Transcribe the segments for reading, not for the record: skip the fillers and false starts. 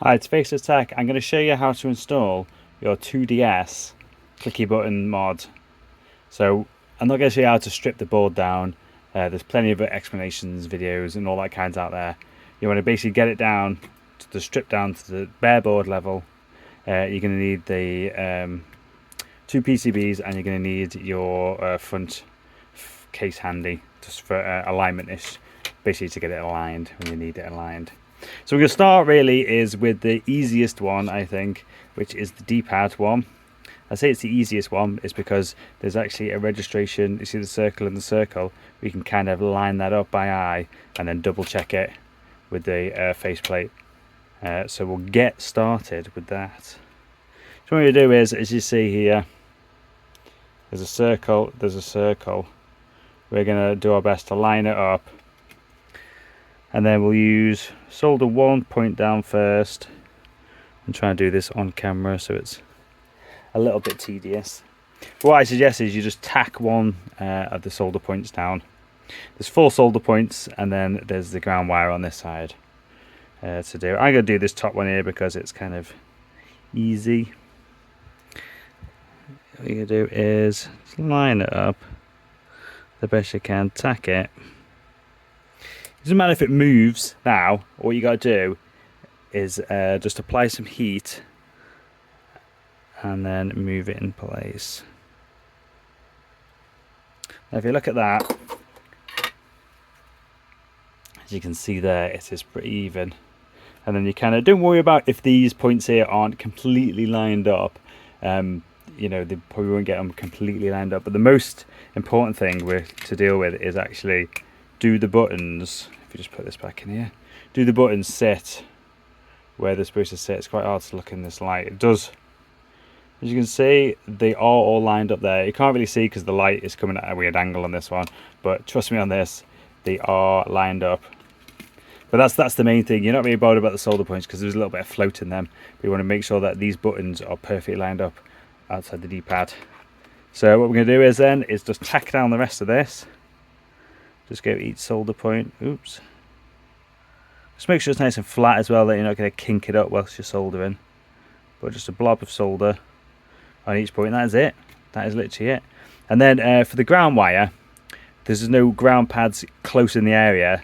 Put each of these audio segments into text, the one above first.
Hi, it's Faceless Tech. I'm going to show you how to install your 2DS Clicky button mod. So I'm not going to show you how to strip the board down. There's plenty of explanations, videos and all that kinds out there. You want to basically get it down, to the strip down to the bare board level. You're going to need the two PCBs and you're going to need your front case handy just for alignment-ish, basically to get it aligned when you need it aligned. So we're going to start really is with the easiest one, I think, which is the D-pad one. I say it's the easiest one is because there's actually a registration. You see the circle and the circle. We can kind of line that up by eye and then double check it with the faceplate. So we'll get started with that. So what we're going to do is, as you see here, there's a circle, there's a circle. We're going to do our best to line it up. And then we'll use solder one point down first and try and do this on camera so it's a little bit tedious. But what I suggest is you just tack one of the solder points down. There's 4 solder points and then there's the ground wire on this side to do. I'm going to do this top one here because it's kind of easy. What you're going to do is line it up the best you can, tack it. It doesn't matter if it moves now. All you got to do is just apply some heat and then move it in place. Now if you look at that, as you can see there, it is pretty even. And then you kind of don't worry about if these points here aren't completely lined up. You know, they probably won't get them completely lined up. But the most important thing to deal with is actually do the buttons. If you just put this back in here, do the buttons sit where they're supposed to sit. It's quite hard to look in this light. It does. As you can see, they are all lined up there. You can't really see because the light is coming at a weird angle on this one, but trust me on this, they are lined up. But that's the main thing. You're not really bothered about the solder points because there's a little bit of float in them. But you want to make sure that these buttons are perfectly lined up outside the D-pad. So what we're going to do is then is just tack down the rest of this. Just go each solder point. Oops. Just make sure it's nice and flat as well, that you're not going to kink it up whilst you're soldering. But just a blob of solder on each point. That is it. That is literally it. And then for the ground wire, there's no ground pads close in the area.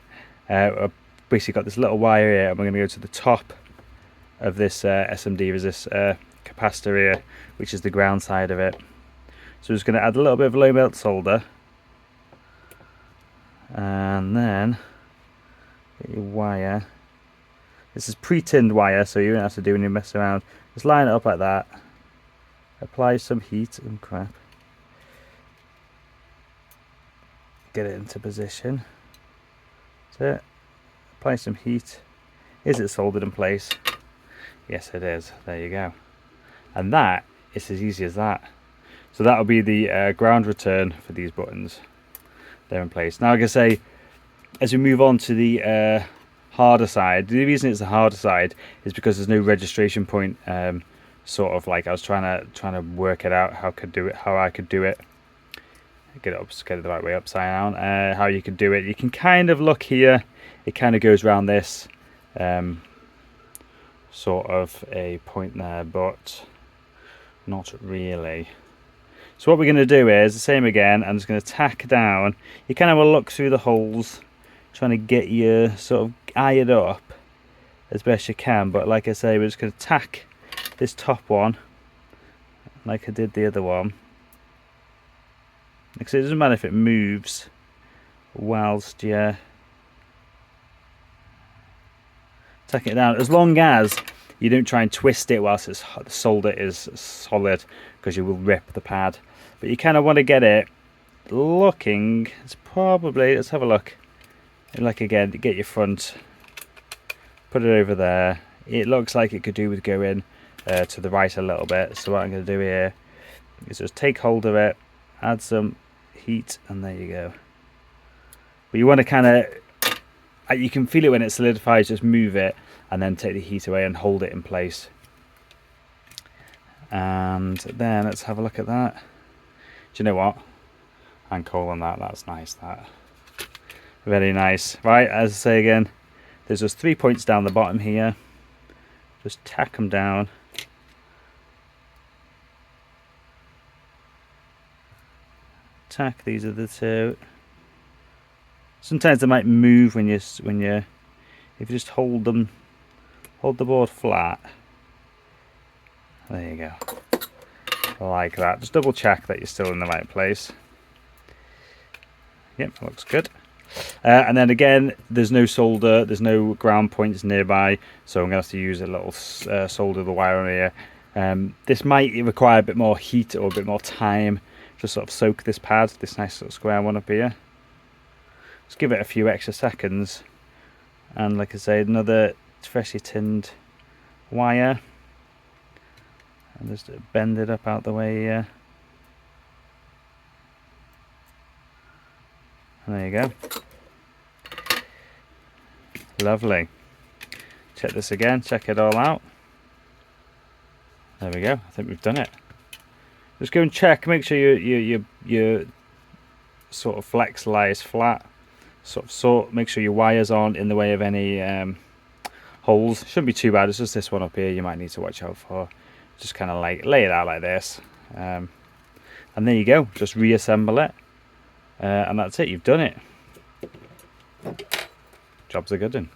I've basically got this little wire here, and we're going to go to the top of this SMD resist capacitor here, which is the ground side of it. So we're just going to add a little bit of low melt solder. And then get your wire. This is pre-tinned wire, so you don't have to do any mess around. Just line it up like that. Apply some heat and crap. Get it into position. That's it. Apply some heat. Is it soldered in place? Yes, it is. There you go. And that is as easy as that. So that'll be the ground return for these buttons. They're in place. Now, like I say, as we move on to the harder side, the reason it's the harder side is because there's no registration point. Sort of like I was trying to work it out how I could do it. Get it up, get it the right way upside down. How you could do it. You can kind of look here. It kind of goes around this sort of a point there, but not really. So what we're going to do is the same again. I'm just going to tack down. You kind of want to look through the holes, trying to get your sort of eye it up as best you can. But like I say, we're just going to tack this top one like I did the other one. Like I say, it doesn't matter if it moves whilst you tack it down, as long as you don't try and twist it whilst the solder is solid, because you will rip the pad. But you kind of want to get it looking, it's probably, let's have a look, like again, get your front, put it over there. It looks like it could do with going to the right a little bit. So what I'm going to do here is just take hold of it, add some heat, and there you go. But you want to kind of, you can feel it when it solidifies, just move it and then take the heat away and hold it in place. And then let's have a look at that. Do you know what? I'm cool on that. That's nice. That very nice. Right, as I say again, there's just 3 points down the bottom here. just tack them down. Tack these are the two. Sometimes they might move when you if you just hold the board flat. There you go. Like that. Just double check that you're still in the right place. Yep, looks good. And then again, there's no solder, there's no ground points nearby, so I'm going to have to use a little solder the wire on here. This might require a bit more heat or a bit more time to sort of soak this pad, this nice little square one up here. Just give it a few extra seconds, and like I say, another freshly tinned wire, and just bend it up out the way here. And there you go. Lovely. Check this again, check it all out. There we go, I think we've done it. Just go and check, make sure your sort of flex lies flat. Make sure your wires aren't in the way of any holes. Shouldn't be too bad, it's just this one up here you might need to watch out for. Just kind of like lay it out like this. And there you go, just reassemble it. And that's it, you've done it. Job's a good one.